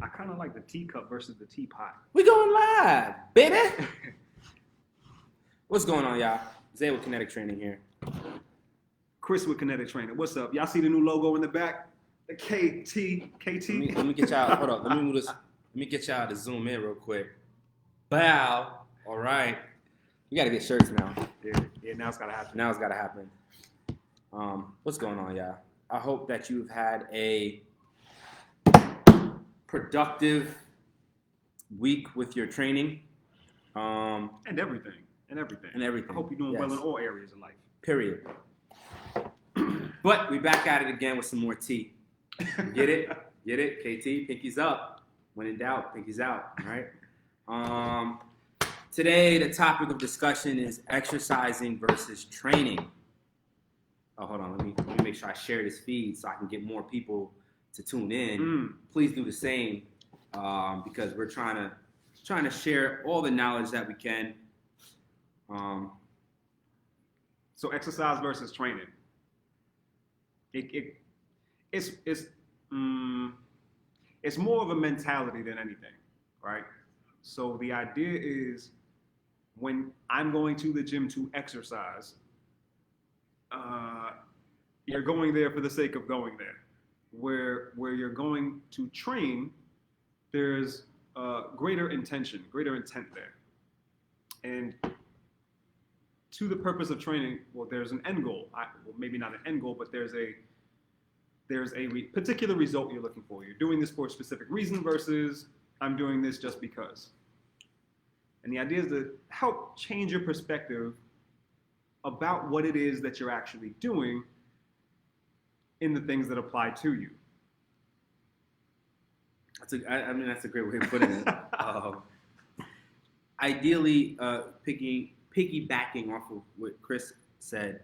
I kind of like the teacup versus the teapot. We going live, baby. What's going on, y'all? Zay with Kinetic Training here. Chris with Kinetic Training. What's up? Y'all see the new logo in the back? The KT. Let me get y'all. Hold up. Let me move this. Let me get y'all to zoom in real quick. Bow. All right. We got to get shirts now. Yeah, now it's got to happen. Now it's got to happen. What's going on, y'all? I hope that you've had a productive week with your training. And everything. I hope you're doing well in all areas of life. Period. But we back at it again with some more tea. Get it? Get it? KT, pinkies up. When in doubt, pinkies out. All right. Today, the topic of discussion is exercising versus training. Oh, hold on. Let me make sure I share this feed so I can get more people to tune in. Please do the same because we're trying to share all the knowledge that we can. So exercise versus training. It's more of a mentality than anything, right? So the idea is when I'm going to the gym to exercise, you're going there for the sake of going there. Where you're going to train, there's greater intention, greater intent there. And to the purpose of training, well, there's an end goal. Maybe not an end goal, but there's a particular result you're looking for. You're doing this for a specific reason versus I'm doing this just because. And the idea is to help change your perspective about what it is that you're actually doing in the things that apply to you. That's a great way of putting it. Ideally, piggybacking off of what Chris said,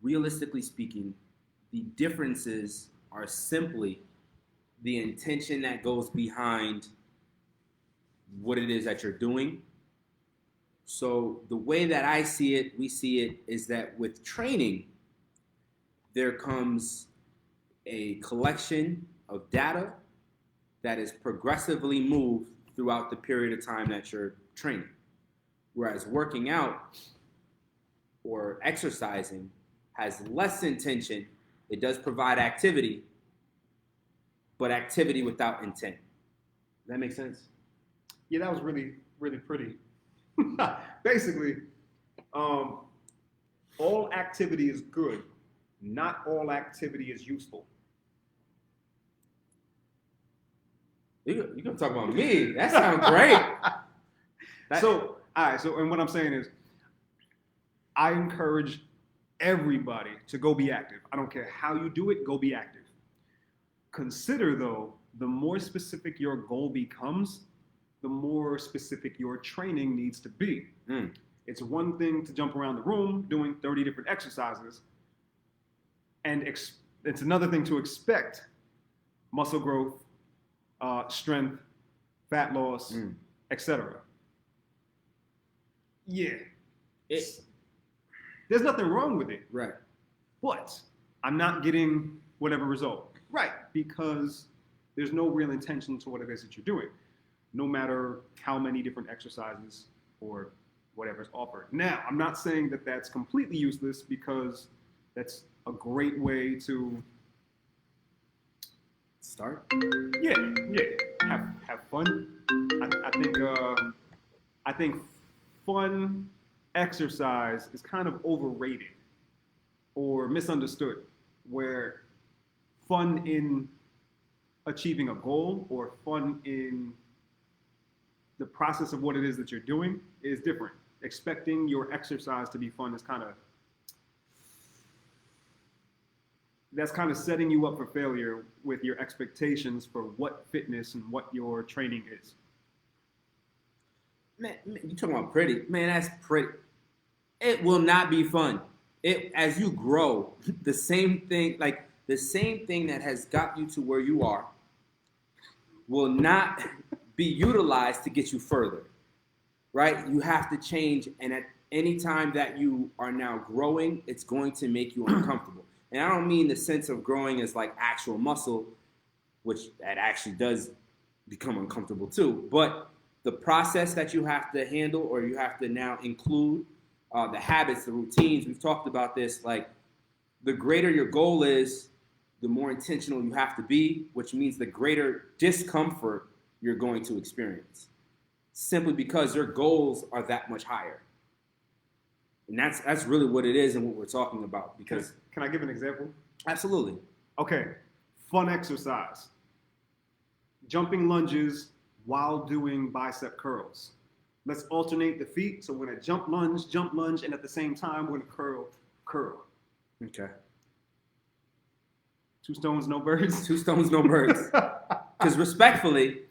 realistically speaking, the differences are simply the intention that goes behind what it is that you're doing. So the way that we see it, is that with training, there comes a collection of data that is progressively moved throughout the period of time that you're training. Whereas working out or exercising has less intention. It does provide activity, but activity without intent. Does that make sense? Yeah, that was really, really pretty. Basically, all activity is good. Not all activity is useful. You're going to talk about me. That sounds great. So, all right. So, and what I'm saying is, I encourage everybody to go be active. I don't care how you do it, go be active. Consider, though, the more specific your goal becomes, the more specific your training needs to be. It's one thing to jump around the room doing 30 different exercises, and it's another thing to expect muscle growth, strength, fat loss, etc. Yeah. There's nothing wrong with it. Right. But I'm not getting whatever result. Right. Because there's no real intention to what it is that you're doing, no matter how many different exercises or whatever is offered. Now, I'm not saying that that's completely useless, because that's a great way to start. Yeah. Have fun. I think fun exercise is kind of overrated or misunderstood, where fun in achieving a goal or fun in the process of what it is that you're doing is different. Expecting your exercise to be fun is that's kind of setting you up for failure with your expectations for what fitness and what your training is. Man, you talking about pretty? Man, that's pretty. It will not be fun. As you grow, the same thing that has got you to where you are will not be utilized to get you further, right? You have to change, and at any time that you are now growing, it's going to make you uncomfortable. And I don't mean the sense of growing as like actual muscle, which that actually does become uncomfortable too. But the process that you have to handle, or you have to now include, the habits, the routines, we've talked about this, like the greater your goal is, the more intentional you have to be, which means the greater discomfort you're going to experience, simply because your goals are that much higher. And that's really what it is and what we're talking about. Because Can I give an example? absolutely. Okay, fun exercise. Jumping lunges while doing bicep curls. Let's alternate the feet. So we're gonna jump lunge, and at the same time, we're gonna curl. Okay. Two stones, no birds. Two stones, no birds. Because respectfully,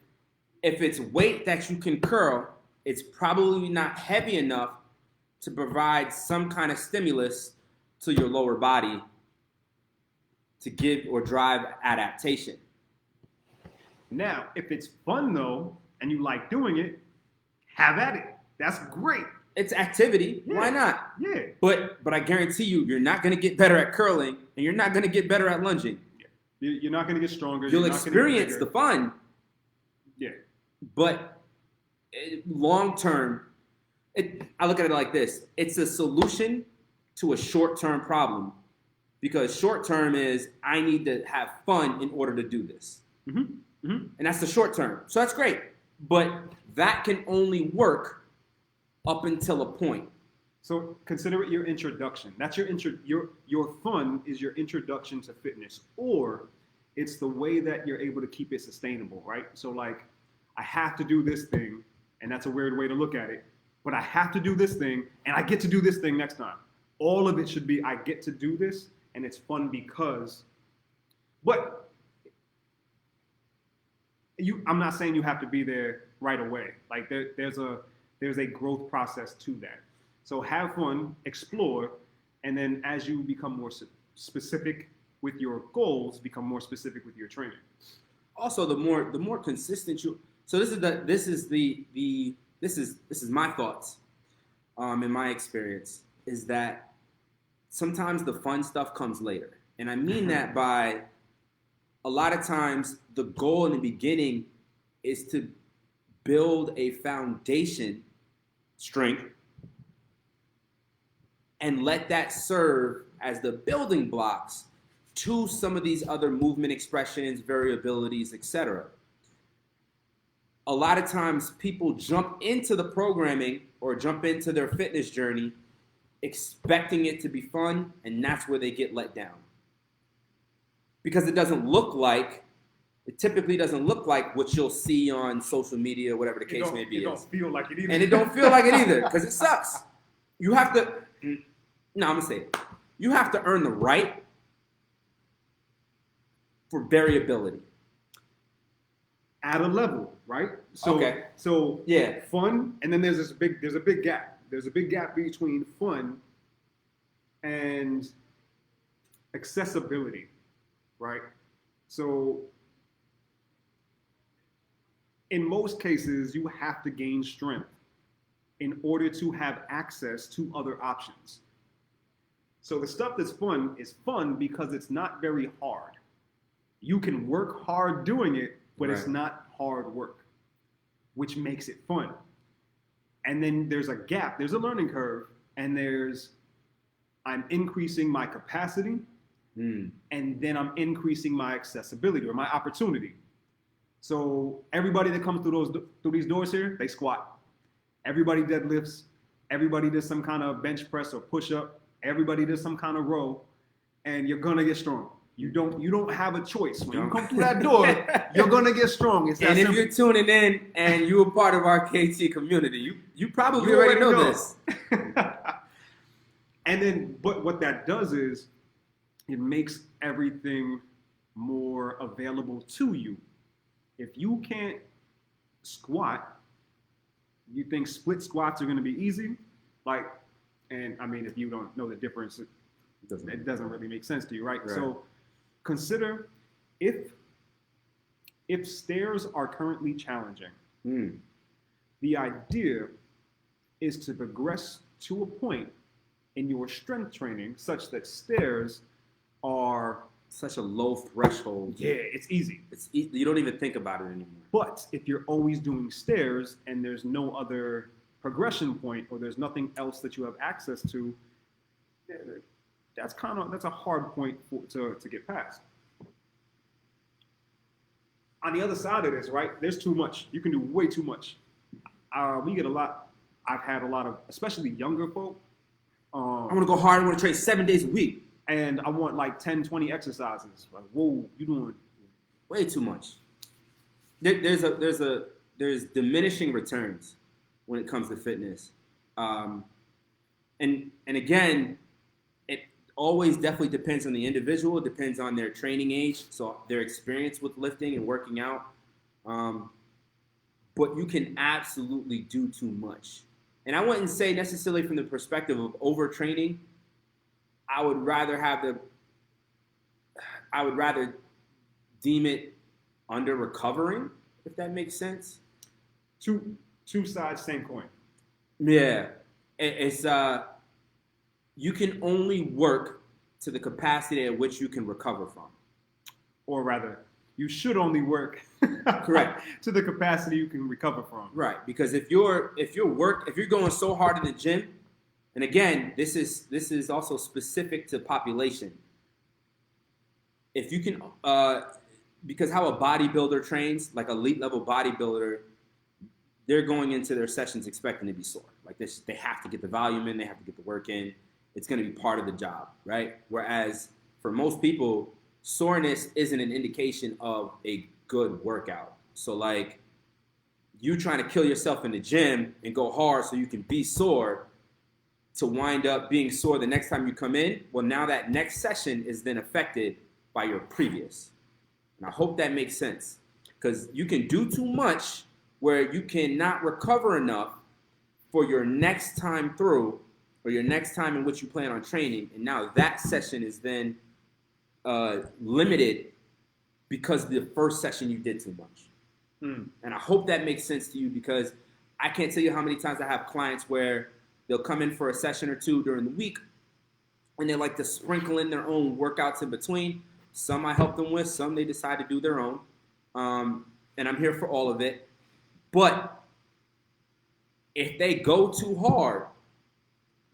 if it's weight that you can curl, it's probably not heavy enough to provide some kind of stimulus to your lower body to give or drive adaptation. Now, if it's fun though, and you like doing it, have at it. That's great. It's activity. Yeah. Why not? Yeah. But I guarantee you're not going to get better at curling, and you're not going to get better at lunging. You're not going to get stronger. You'll experience the fun. Yeah. But long term, I look at it like this. It's a solution to a short-term problem. Because short-term is, I need to have fun in order to do this. Mm-hmm. Mm-hmm. And that's the short term. So that's great. But that can only work up until a point. So consider it your introduction. That's your fun is your introduction to fitness, or it's the way that you're able to keep it sustainable, right? So like, I have to do this thing, and that's a weird way to look at it, but I have to do this thing, and I get to do this thing next time. All of it should be, I get to do this, and it's fun because, but I'm not saying you have to be there right away. Like there's a growth process to that. So have fun, explore, and then as you become more specific with your goals, become more specific with your training. Also, the more consistent you. So this is my thoughts. In my experience, is that sometimes the fun stuff comes later, and I mean that by a lot of times the goal in the beginning is to build a foundation strength and let that serve as the building blocks to some of these other movement expressions, variabilities, etc. A lot of times people jump into the programming or jump into their fitness journey expecting it to be fun, and that's where they get let down. Because it typically doesn't look like what you'll see on social media, whatever the case may be. It don't feel like it either. And it don't feel like it either, because it sucks. You have to, no, I'm gonna say it. You have to earn the right for variability. At a level, right? So, Okay. So yeah, fun, and then there's a big gap. There's a big gap between fun and accessibility, right? So in most cases, you have to gain strength in order to have access to other options. So the stuff that's fun is fun because it's not very hard. You can work hard doing it, but It's not hard work, which makes it fun. And then there's a gap, there's a learning curve, and I'm increasing my capacity, and then I'm increasing my accessibility or my opportunity. So everybody that comes through these doors here, they squat. Everybody deadlifts. Everybody does some kind of bench press or push up. Everybody does some kind of row, and you're gonna get strong. You don't have a choice. When you come through that door, you're gonna get strong. It's that and if simple. you're tuning in and you're a part of our KT community, you probably already know this. And then, but what that does is it makes everything more available to you. If you can't squat, you think split squats are going to be easy? And I mean, if you don't know the difference, it doesn't really make sense to you, right? So consider if stairs are currently challenging, the idea is to progress to a point in your strength training such that stairs are such a low threshold. Yeah, it's easy. You don't even think about it anymore. But if you're always doing stairs and there's no other progression point or there's nothing else that you have access to, that's a hard point to get past. On the other side of this, right, there's too much. You can do way too much. We get a lot. I've had a lot of, especially younger folk. I want to go hard. I want to train 7 days a week. And I want like 10, 20 exercises. Like, whoa, you doing way too much. There's diminishing returns when it comes to fitness. And again, it always definitely depends on the individual. It depends on their training age, so their experience with lifting and working out. But you can absolutely do too much. And I wouldn't say necessarily from the perspective of overtraining. I would rather deem it under recovering, if that makes sense. Two sides, same coin. Yeah, it's you can only work to the capacity at which you can recover from. Or rather, you should only work correct to the capacity you can recover from. Right, because if you're going so hard in the gym, and again, this is also specific to population. If you can, because how a bodybuilder trains, like elite level bodybuilder, they're going into their sessions expecting to be sore. Like this, they have to get the volume in, they have to get the work in. It's going to be part of the job, right? Whereas for most people, soreness isn't an indication of a good workout. So like you trying to kill yourself in the gym and go hard so you can be sore to wind up being sore the next time you come in. Well, now that next session is then affected by your previous. And I hope that makes sense, because you can do too much where you cannot recover enough for your next time through or your next time in which you plan on training. And now that session is then limited because the first session you did too much. And I hope that makes sense to you, because I can't tell you how many times I have clients where they'll come in for a session or two during the week and they like to sprinkle in their own workouts in between. Some I help them with, some they decide to do their own. And I'm here for all of it. But if they go too hard,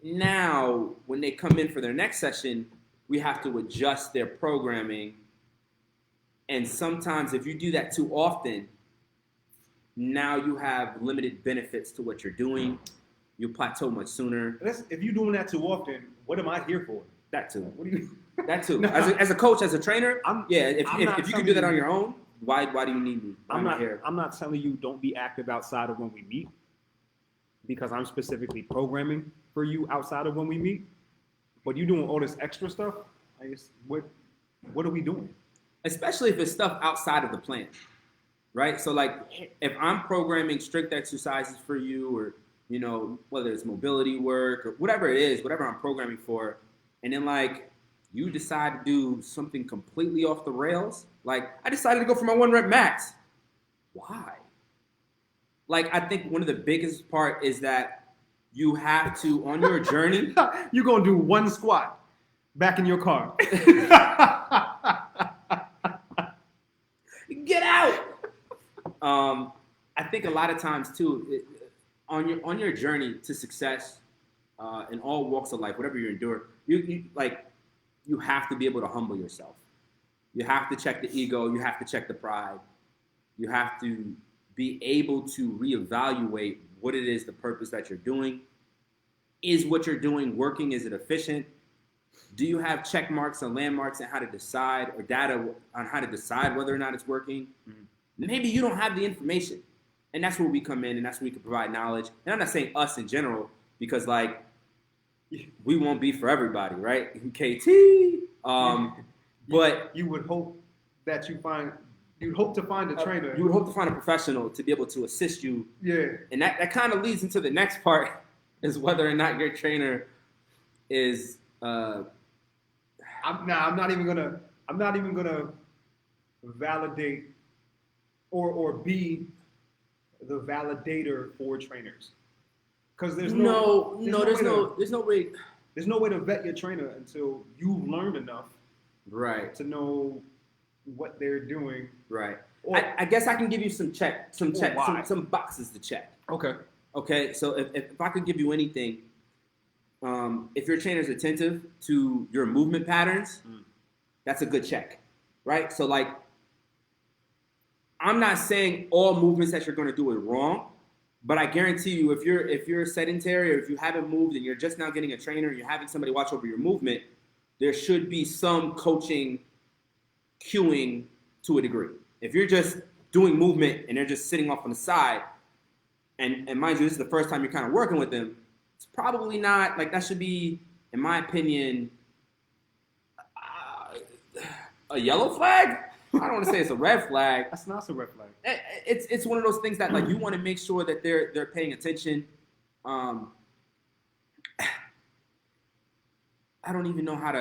now when they come in for their next session, we have to adjust their programming. And sometimes if you do that too often, now you have limited benefits to what you're doing. You plateau much sooner. If you're doing that too often, what am I here for? That too. What do you? That too. No. As a coach, as a trainer, if you can do that on your own, why do you need me? I'm not telling you don't be active outside of when we meet, because I'm specifically programming for you outside of when we meet. But you doing all this extra stuff, I guess, what are we doing? Especially if it's stuff outside of the plan, right? So like if I'm programming strict exercises for you, or whether it's mobility work or whatever it is, whatever I'm programming for, and then like you decide to do something completely off the rails. Like I decided to go for my 1 rep max. Why? Like I think one of the biggest part is that you have to, on your journey. You're going to do 1 squat back in your car. Get out. I think a lot of times too, on your journey to success, in all walks of life, whatever you endure, you have to be able to humble yourself. You have to check the ego. You have to check the pride. You have to be able to reevaluate what it is, the purpose that you're doing. Is what you're doing working? Is it efficient? Do you have check marks and landmarks on how to decide, or data on how to decide whether or not it's working? Mm-hmm. Maybe you don't have the information. And that's where we come in, and that's where we can provide knowledge. And I'm not saying us in general, because like we won't be for everybody, right? KT. But you would hope that you'd hope to find a trainer. You would hope to find a professional to be able to assist you. Yeah. And that kind of leads into the next part, is whether or not your trainer is I'm not even gonna validate or be the validator for trainers, because there's no way to vet your trainer until you've learned enough Right. to know what they're doing. Right. Or, I guess I can give you some why. some boxes to check. okay. Okay. So if I could give you anything, if your trainer's attentive to your movement patterns, that's a good check, right? So like, I'm not saying all movements that you're going to do is wrong, but I guarantee you, if you're sedentary or if you haven't moved and you're just now getting a trainer and you're having somebody watch over your movement, there should be some coaching, cueing to a degree. If you're just doing movement and they're just sitting off on the side, and mind you, this is the first time you're kind of working with them, it's probably not, like, that should be, in my opinion, a yellow flag? I don't want to say it's a red flag. That's not a red flag. It's one of those things that, like, you want to make sure that they're paying attention. I don't even know how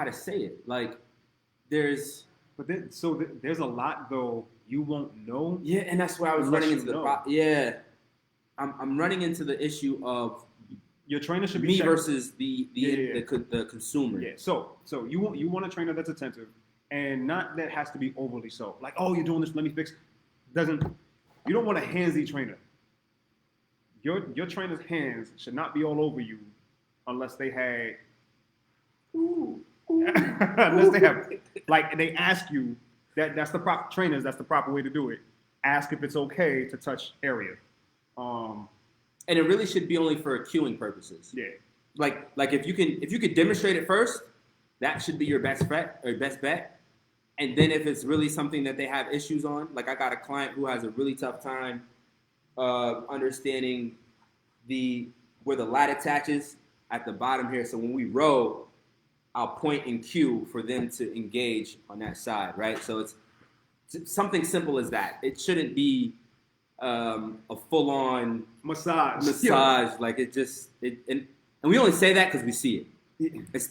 to say it. Like, there's there's a lot though you won't know. Yeah, and that's where I was unless running you into know. I'm running into the issue of Your trainer should be me checked. versus the Yeah. the consumer. Yeah. So you want a trainer that's attentive, and not that has to be overly so. Like, oh, you're doing this, let me fix. You don't want a handsy trainer. Your trainer's hands should not be all over you, unless they had. Unless they have, like, they ask you that's the proper trainers. That's the proper way to do it. Ask if it's okay to touch area. And it really should be only for cueing purposes. Yeah. Like if you could demonstrate it first, that should be your best bet. And then if it's really something that they have issues on, like I got a client who has a really tough time understanding where the lat attaches at the bottom here. So when we row, I'll point and cue for them to engage on that side, right? So it's something simple as that. It shouldn't be a full-on Massage. like and we only say that because we see it.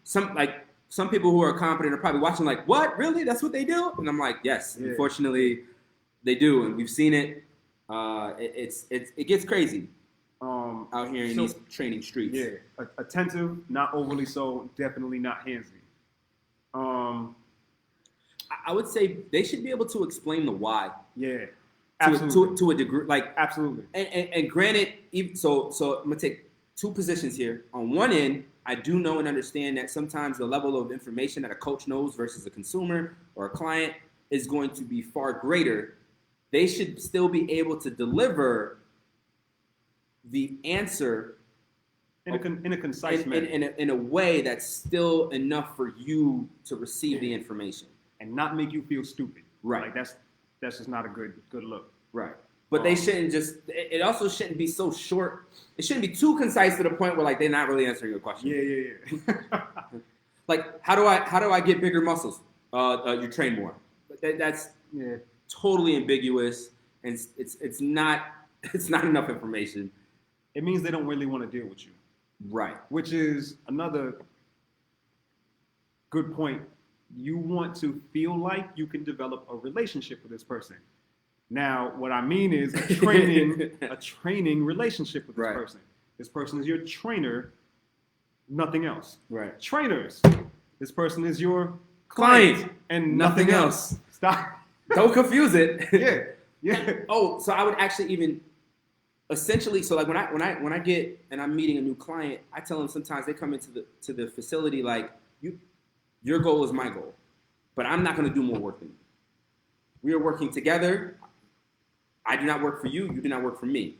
Some people who are competent are probably watching like, what, really, that's what they do? And I'm like, yes, Yeah. Unfortunately they do, and we've seen it. It gets crazy out here in these training streets. Yeah, attentive, not overly so, definitely not handsy. I would say they should be able to explain the why. Yeah, absolutely. To a degree, like Absolutely. And granted, so I'm gonna take two positions here. On one end, I do know and understand that sometimes the level of information that a coach knows versus a consumer or a client is going to be far greater. They should still be able to deliver the answer In a concise manner. in a way that's still enough for you to receive the information. And not make you feel stupid. Right. Like that's just not a good look. Right. But they shouldn't it also shouldn't be so short. It shouldn't be too concise to the point where like they're not really answering your question. Yeah. Like, how do I get bigger muscles? You train more. That's totally ambiguous, and it's not enough information. It means they don't really want to deal with you. Right. Which is another good point. You want to feel like you can develop a relationship with this person. Now, what I mean is a training relationship with this Right. person. This person is your trainer, nothing else. Right. Trainers. This person is your Client. and nothing else. Stop. Don't confuse it. Yeah. Oh, so I would actually even essentially, so like when I get and I'm meeting a new client, I tell them sometimes they come into the facility like, your goal is my goal, but I'm not going to do more work than you. We are working together. I do not work for you. You do not work for me.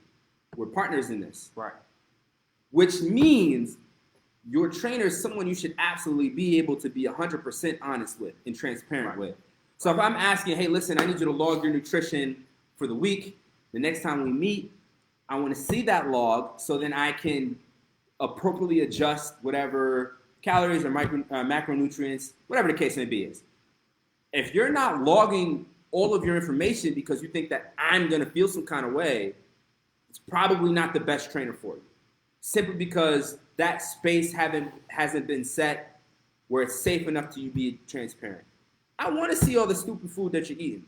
We're partners in this. Right. Which means your trainer is someone you should absolutely be able to be 100% honest with and transparent with. So if I'm asking, hey, listen, I need you to log your nutrition for the week. The next time we meet, I want to see that log so then I can appropriately adjust whatever calories or macronutrients, whatever the case may be is. If you're not logging all of your information because you think that I'm going to feel some kind of way, it's probably not the best trainer for you. Simply because that space hasn't been set where it's safe enough to you be transparent. I want to see all the stupid food that you're eating.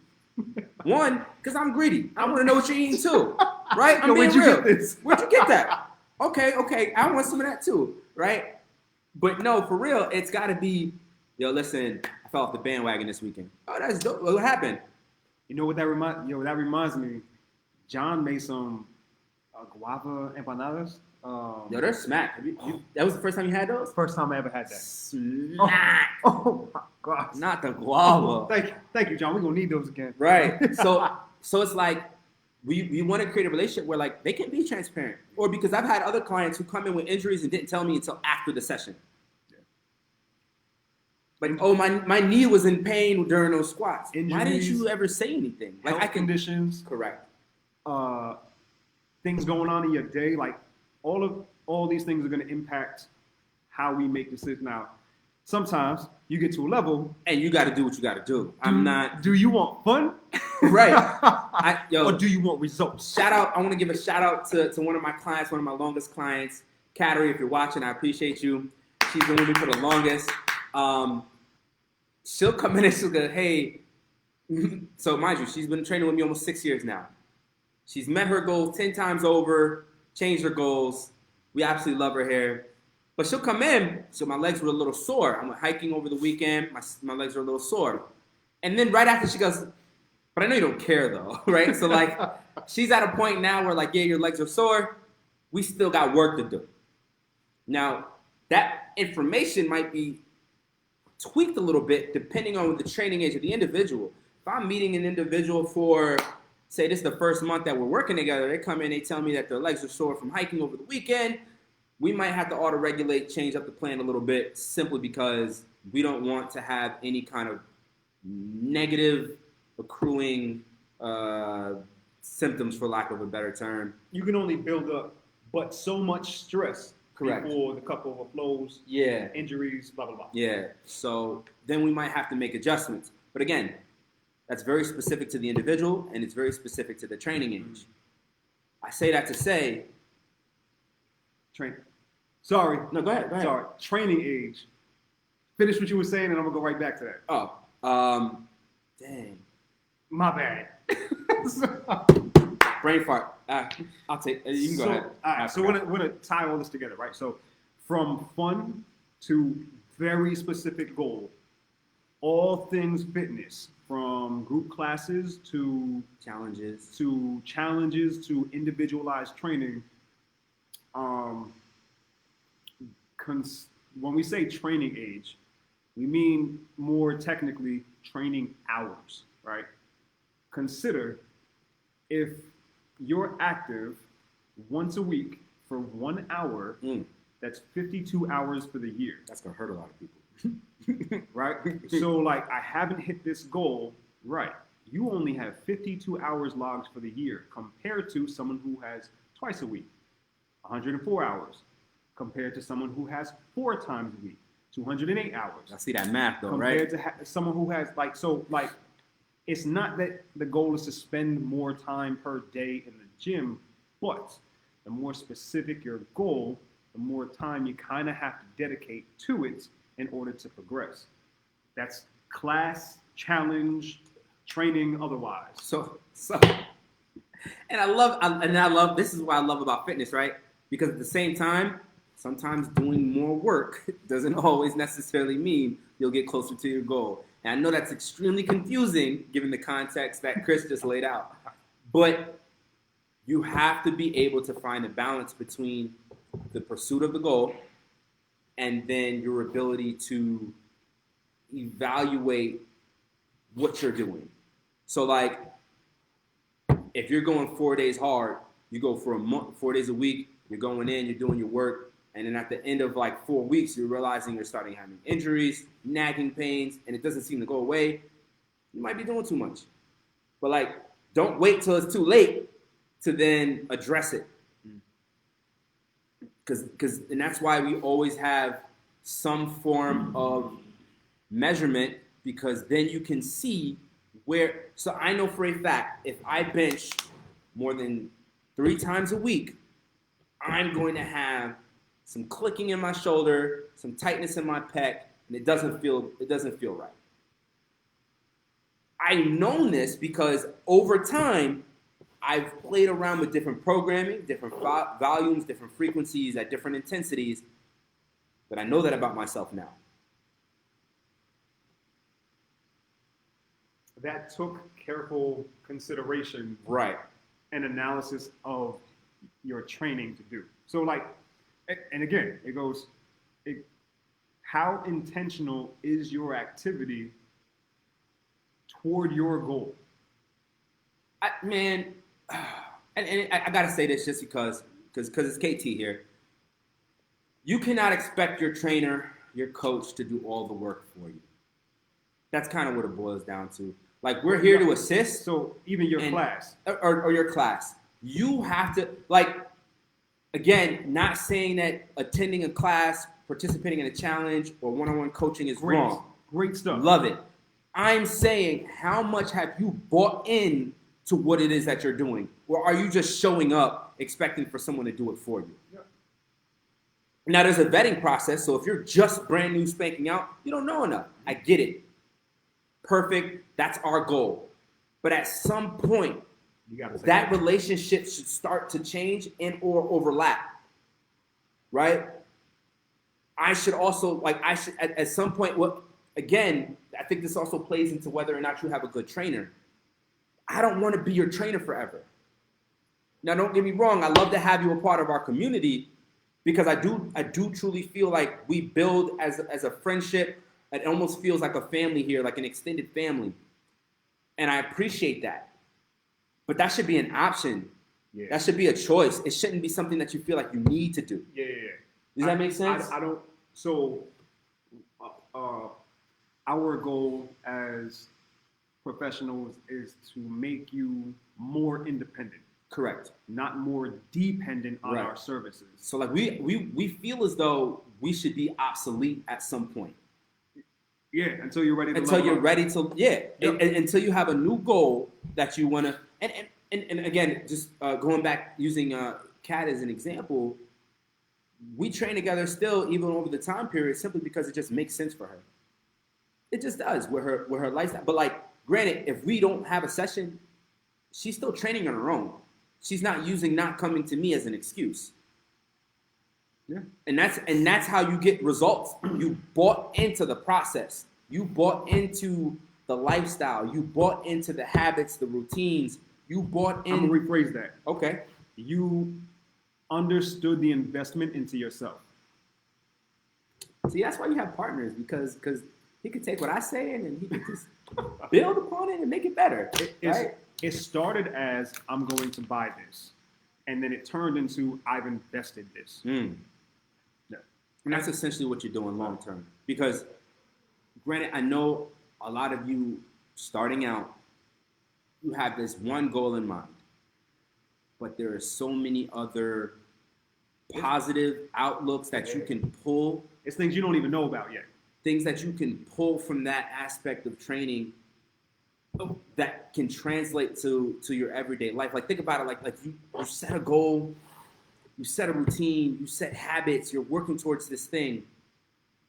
One, because I'm greedy. I want to know what you're eating too, right? I'm being real. Where'd you get that? Okay, I want some of that too, right? But no, for real, it's got to be Yo, listen, I fell off the bandwagon this weekend. Oh, that's dope. What happened? You know what that reminds me? John made some guava empanadas. Yo, they're smack. That was the first time you had those? First time I ever had that. Smack. Oh my gosh. Not the guava. Thank you, John. We're gonna need those again. Right. So it's like we want to create a relationship where like they can be transparent. Or because I've had other clients who come in with injuries and didn't tell me until after the session. Like, oh, my knee was in pain during those squats. Injuries, why didn't you ever say anything? Like health conditions. Correct. Things going on in your day, like all these things are going to impact how we make decisions. Now, sometimes you get to a level and you got to do what you got to do. Do you want fun? Right. Or do you want results? Shout out. I want to give a shout out to one of my clients, one of my longest clients, Kateri. If you're watching, I appreciate you. She's been with me for the longest. She'll come in and she'll go, hey, so mind you, she's been training with me almost 6 years now. She's met her goals 10 times over, changed her goals. We absolutely love her here. But she'll come in, so my legs were a little sore. I went hiking over the weekend, my legs were a little sore. And then right after she goes, but I know you don't care though, right? So like, she's at a point now where like, yeah, your legs are sore. We still got work to do. Now, that information might be tweaked a little bit depending on the training age of the individual. If I'm meeting an individual for, say this is the first month that we're working together, they come in, they tell me that their legs are sore from hiking over the weekend, we might have to auto-regulate, change up the plan a little bit simply because we don't want to have any kind of negative accruing symptoms, for lack of a better term. You can only build up but so much stress. Correct. Before the cup overflows, injuries, blah, blah, blah. Yeah, so then we might have to make adjustments. But again, that's very specific to the individual, and it's very specific to the training age. I say that to say... Sorry. No, go ahead. Sorry. Training age. Finish what you were saying, and I'm going to go right back to that. Oh, dang. My bad. Brain fart. I'll take. You can go ahead. All right. So we're gonna tie all this together, right? So from fun to very specific goal, all things fitness, from group classes to challenges to individualized training. When we say training age, we mean more technically training hours, right? Consider if you're active once a week for 1 hour, that's 52 hours for the year. That's going to hurt a lot of people. Right? So, like, I haven't hit this goal. Right. You only have 52 hours logged for the year compared to someone who has twice a week, 104 hours, compared to someone who has 4 times a week, 208 hours. I see that math, though, compared to someone who has, it's not that the goal is to spend more time per day in the gym, but the more specific your goal, the more time you kind of have to dedicate to it in order to progress. That's class, challenge, training, otherwise. So, and I love, this is what I love about fitness, right? Because at the same time, sometimes doing more work doesn't always necessarily mean you'll get closer to your goal. And I know that's extremely confusing given the context that Chris just laid out. But you have to be able to find a balance between the pursuit of the goal and then your ability to evaluate what you're doing. So like, if you're going 4 days hard, you go for a month, 4 days a week, you're going in, you're doing your work, and then at the end of like 4 weeks, you're realizing you're starting having injuries, nagging pains, and it doesn't seem to go away, you might be doing too much. But like, don't wait till it's too late to then address it. And that's why we always have some form of measurement, because then you can see where, so I know for a fact, if I bench more than 3 times a week, I'm going to have some clicking in my shoulder, some tightness in my pec, and it doesn't feel right. I've known this because over time, I've played around with different programming, different volumes, different frequencies at different intensities, but I know that about myself now. that took careful consideration Right. and analysis of your training to do. So like, and again, it goes, how intentional is your activity toward your goal? Man, and I gotta say this just because it's KT here. You cannot expect your trainer, your coach, to do all the work for you. That's kind of what it boils down to. Like, we're here to assist. So even your class. Or your class. You have to, like, again, not saying that attending a class, participating in a challenge, or one-on-one coaching is wrong. Great stuff. Love it. I'm saying, how much have you bought in to what it is that you're doing? Or are you just showing up expecting for someone to do it for you? Yeah. Now, there's a vetting process, so if you're just brand new spanking out, you don't know enough. I get it. Perfect. That's our goal. But at some point, that relationship should start to change and or overlap, right? I should also, at some point, again, I think this also plays into whether or not you have a good trainer. I don't want to be your trainer forever. Now, don't get me wrong. I love to have you a part of our community because I do truly feel like we build as a friendship. It almost feels like a family here, like an extended family. And I appreciate that. But that should be an option. Yeah. That should be a choice. It shouldn't be something that you feel like you need to do. Yeah. Does that make sense? I don't. So, our goal as professionals is to make you more independent. Correct. Not more dependent on our services. So, like, we feel as though we should be obsolete at some point. Yeah, until you're ready to until you're ready to Yep. until you have a new goal that you want to and again, just going back using Kat as an example, we train together still even over the time period simply because it just makes sense for her. It just does with her lifestyle. But like, granted, if we don't have a session, she's still training on her own. She's not using not coming to me as an excuse. Yeah. And that's how you get results. You bought into the process. You bought into the lifestyle. You bought into the habits, the routines. You bought in. I'm gonna rephrase that. Okay. You understood the investment into yourself. See, that's why you have partners, because he could take what I say and he could just build upon it and make it better. It started as, I'm going to buy this. And then it turned into, I've invested this. Yeah. And that's essentially what you're doing long term. Because, granted, I know a lot of you starting out, you have this one goal in mind. But there are so many other positive outlooks that you can pull. It's things you don't even know about yet. Things that you can pull from that aspect of training that can translate to your everyday life. Like, think about it, like you set a goal, you set a routine, you set habits, you're working towards this thing.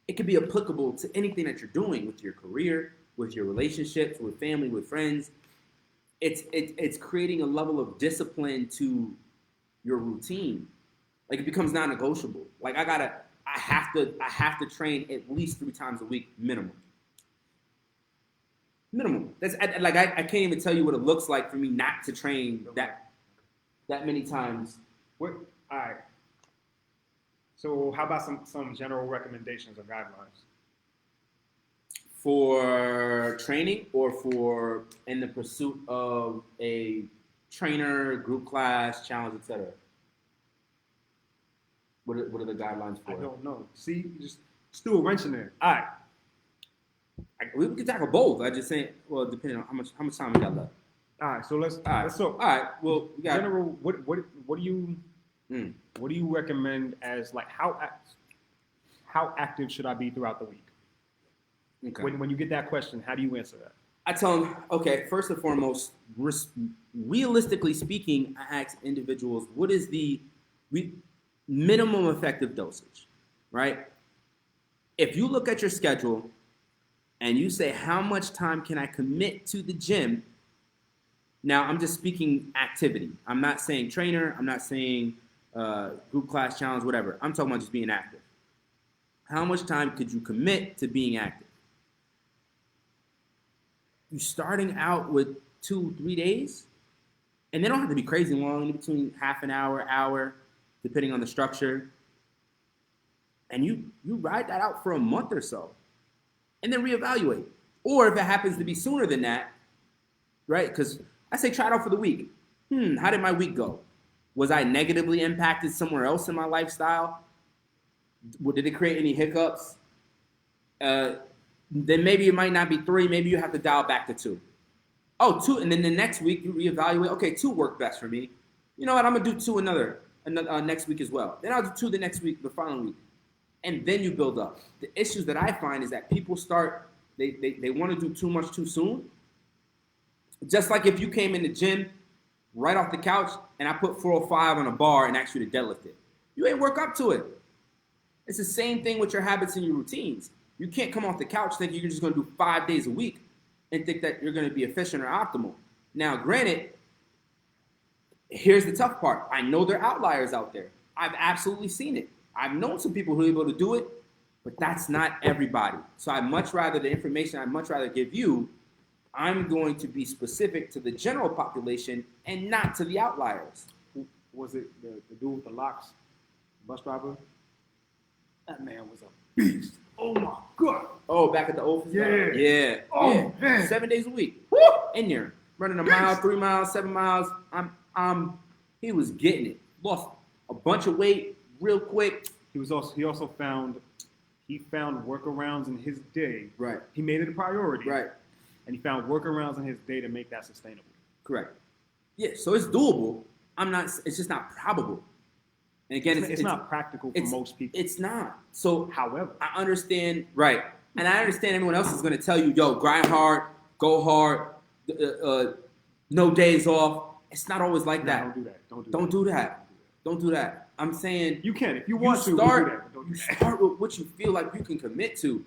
It can be applicable to anything that you're doing with your career, with your relationships, with family, with friends. It's creating a level of discipline to your routine. Like, it becomes non-negotiable. Like, I have to train at least 3 times a week, minimum. That's like, I can't even tell you what it looks like for me not to train that many times. All right. So how about some general recommendations or guidelines? For training or for in the pursuit of a trainer, group class, challenge, etc.? What are the guidelines for? I don't know. See, you just threw a wrench in there. All right. We can tackle both. I just saying, well, depending on how much time we got left. All right, so let's talk. All right. Well, we got general. What do you recommend as, like, how active should I be throughout the week? Okay. When you get that question, how do you answer that? I tell them, okay, first and foremost, realistically speaking, I ask individuals, what is the minimum effective dosage, right? If you look at your schedule and you say, how much time can I commit to the gym? Now, I'm just speaking activity. I'm not saying trainer. I'm not saying group class challenge, whatever. I'm talking about just being active. How much time could you commit to being active? you're starting out with 2-3 days, and they don't have to be crazy long, in between half an hour, depending on the structure. And you ride that out for a month or so, and then reevaluate. Or if it happens to be sooner than that, right? Because I say try it out for the week. How did my week go? Was I negatively impacted somewhere else in my lifestyle? Did it create any hiccups? Then maybe it might not be 3. Maybe you have to dial back to 2. Oh, 2, and then the next week you reevaluate. Okay, 2 worked best for me. You know what? I'm gonna do 2 another next week as well. Then I'll do 2 the next week, the following week, and then you build up. The issues that I find is that people start they want to do too much too soon. Just like if you came in the gym right off the couch and I put 405 on a bar and asked you to deadlift it, you ain't work up to it. It's the same thing with your habits and your routines. You can't come off the couch thinking you're just going to do 5 days a week and think that you're going to be efficient or optimal. Now, granted, here's the tough part. I know there are outliers out there. I've absolutely seen it. I've known some people who are able to do it, but that's not everybody. So I'd much rather give you, I'm going to be specific to the general population and not to the outliers. Was it the dude with the locks, bus driver? That man was a beast. Oh my God. Oh, back at the office? Yeah. Oh, man. 7 days a week. Woo! In there. Running a mile, 3 miles, 7 miles. He was getting it. Lost a bunch of weight real quick. He also found workarounds in his day. Right. He made it a priority. Right. And he found workarounds in his day to make that sustainable. Correct. Yeah, so it's doable. It's just not probable. And again, it's not practical for most people. It's not. So, however, I understand, right. And I understand everyone else is going to tell you, yo, grind hard, go hard, no days off. It's not always like that. Don't do that. Don't do that. I'm saying you can if you want to. Start with what you feel like you can commit to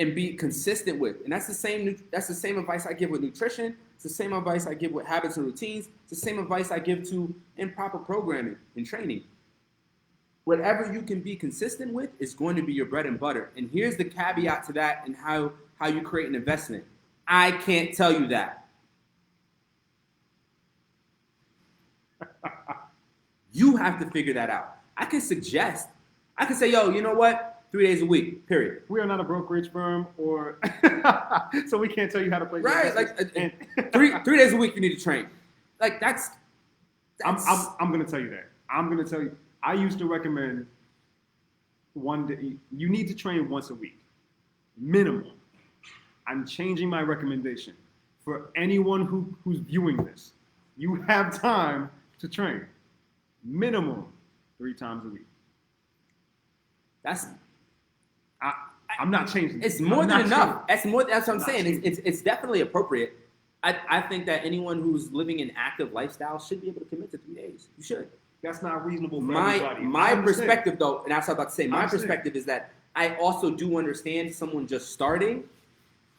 and be consistent with. And that's the same advice I give with nutrition. It's the same advice I give with habits and routines. It's the same advice I give to improper programming and training. Whatever you can be consistent with is going to be your bread and butter. And here's the caveat to that and how you create an investment. I can't tell you that. You have to figure that out. I can suggest. I can say, yo, you know what? 3 days a week, period. We are not a brokerage firm, so we can't tell you how to play. Right, like three days a week you need to train. Like that's I'm gonna tell you that. I'm gonna tell you. I used to recommend one day. You need to train once a week, minimum. I'm changing my recommendation for anyone who's viewing this. You have time to train, minimum 3 times a week. I'm not changing. It's more than enough. That's what I'm saying. It's definitely appropriate. I think that anyone who's living an active lifestyle should be able to commit to 3 days. You should. That's not reasonable for everybody. My perspective, though, and that's what I was about to say, my perspective is that I also do understand someone just starting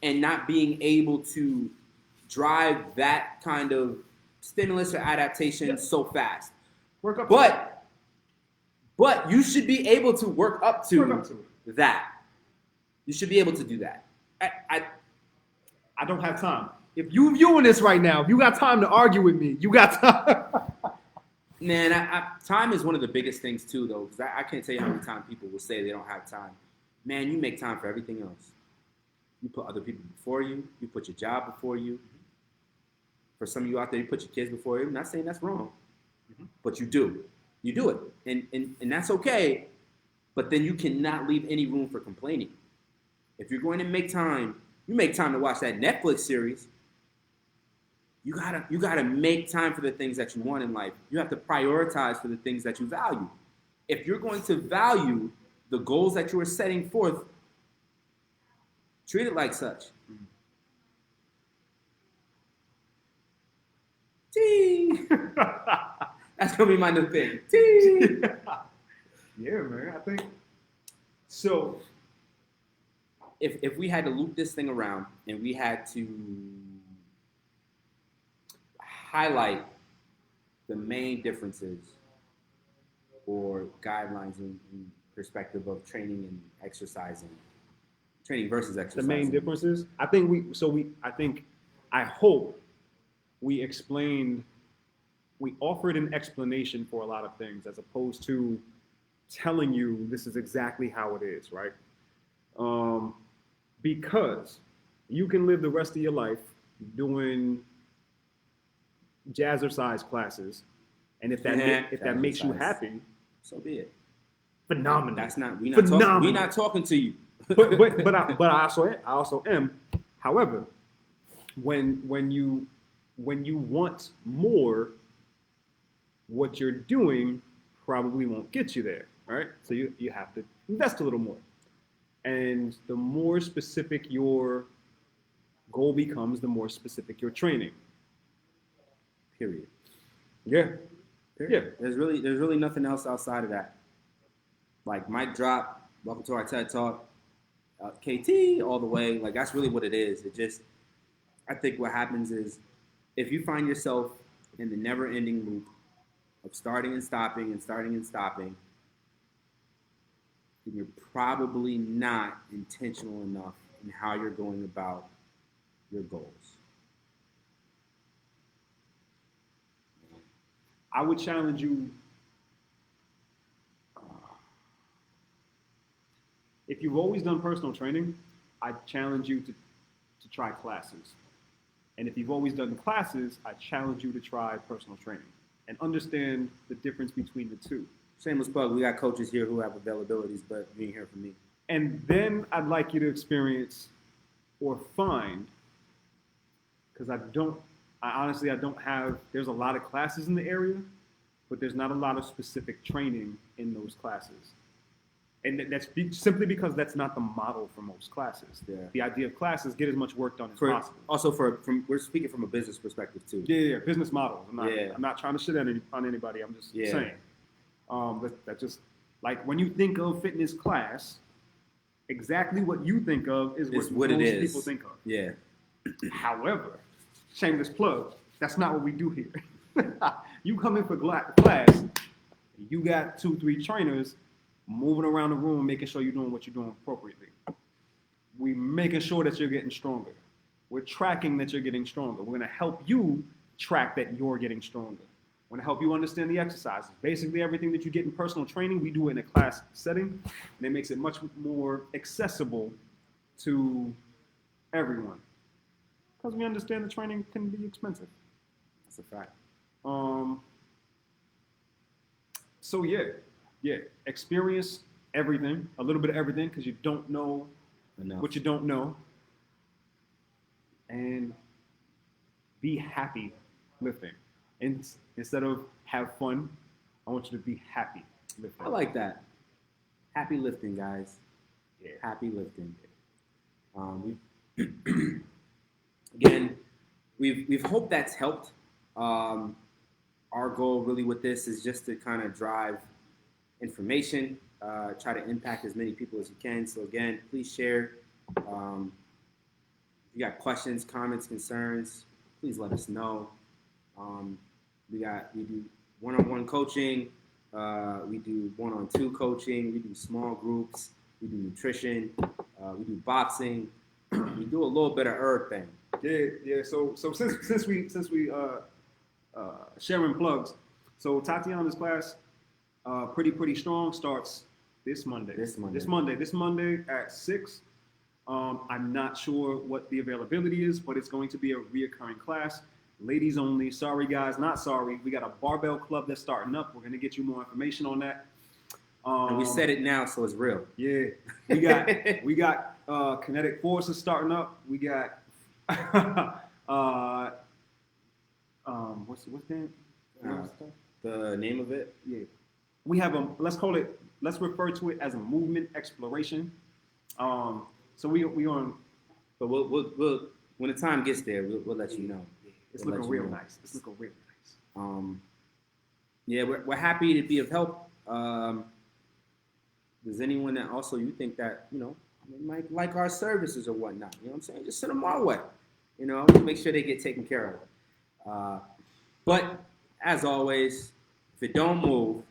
and not being able to drive that kind of stimulus or adaptation so fast. Work up but you should be able to work up to that. You should be able to do that. I don't have time. If you viewing this right now, if you got time to argue with me, you got time. Man, time is one of the biggest things too, though, because I can't tell you how many times people will say they don't have time. Man, you make time for everything else. You put other people before you. You put your job before you. For some of you out there, you put your kids before you. I'm not saying that's wrong, but you do. You do it, and that's okay. But then you cannot leave any room for complaining. If you're going to make time, you make time to watch that Netflix series. You gotta make time for the things that you want in life. You have to prioritize for the things that you value. If you're going to value the goals that you are setting forth, treat it like such. Tee. That's gonna be my new thing. Tee. Yeah, man. I think so. If we had to loop this thing around and we had to highlight the main differences or guidelines in perspective of training and exercising, training versus exercising. The main differences, I think I hope we offered an explanation for a lot of things as opposed to telling you this is exactly how it is, right? Because you can live the rest of your life doing jazzercise classes, and if that makes you happy, so be it. Phenomenal. That's not we're not talking to you. but I also am. However, when you want more, what you're doing probably won't get you there. All right, so you have to invest a little more, and the more specific your goal becomes, the more specific your training. Period. Yeah. Period. Yeah. There's really nothing else outside of that. Like mic drop, welcome to our TED Talk, KT all the way. Like that's really what it is. I think what happens is if you find yourself in the never-ending loop of starting and stopping and starting and stopping, then you're probably not intentional enough in how you're going about your goals. I would challenge you, if you've always done personal training, I challenge you to try classes. And if you've always done classes, I challenge you to try personal training and understand the difference between the two. Shameless plug, we got coaches here who have availabilities, but you ain't hear from me. And then I'd like you to experience or find, because I honestly don't have, there's a lot of classes in the area, but there's not a lot of specific training in those classes. And that's simply because that's not the model for most classes. Yeah. The idea of classes, get as much work done as possible. Also, we're speaking from a business perspective too. Yeah, business models. I'm not trying to shit on anybody. I'm just saying. That's just like when you think of fitness class, exactly what you think of is what most people think of. Yeah. However, shameless plug, that's not what we do here. You come in for class, you got 2-3 trainers moving around the room, making sure you're doing what you're doing appropriately. We're making sure that you're getting stronger. We're tracking that you're getting stronger. We're going to help you track that you're getting stronger. We're going to help you understand the exercises. Basically, everything that you get in personal training, we do it in a class setting, and it makes it much more accessible to everyone. Because we understand the training can be expensive. That's a fact. So yeah, experience everything, a little bit of everything, because you don't know what you don't know, and be happy lifting. And instead of have fun, I want you to be happy lifting. I like that. Happy lifting, guys. Yeah. Happy lifting. Again, we've hoped that's helped. Our goal really with this is just to kind of drive information, try to impact as many people as you can. So again, please share. If you got questions, comments, concerns, please let us know. We do one-on-one coaching. We do 1-on-2 coaching. We do small groups. We do nutrition. We do boxing. We do a little bit of everything. Yeah. So since we sharing plugs, so Tatiana's class, pretty strong, starts this Monday. This Monday at 6. I'm not sure what the availability is, but it's going to be a reoccurring class. Ladies only. Sorry, guys, not sorry. We got a barbell club that's starting up. We're going to get you more information on that. And we said it now, so it's real. Yeah. We got Kinetic Forces starting up. We got what's that? The name of it? Yeah. We have let's refer to it as a movement exploration. So we on. But we'll when the time gets there, we'll let you know. It's looking real nice. Yeah, we're happy to be of help. Does anyone that also you think that, might like our services or whatnot, you know what I'm saying? Just send them our way. Make sure they get taken care of. But as always, if it don't move,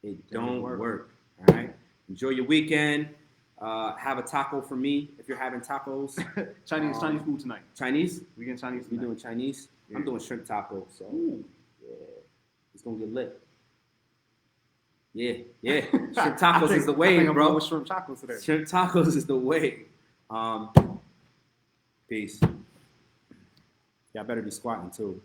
it don't work. All right. Enjoy your weekend. Have a taco for me if you're having tacos. Chinese food tonight. Chinese? We getting Chinese We tonight. doing Chinese? Yeah. I'm doing shrimp taco, so yeah, it's gonna get lit. Yeah. Shrimp tacos is the I way, think I'm bro. going with shrimp tacos today. Shrimp tacos is the way. Peace. Y'all better be squatting too.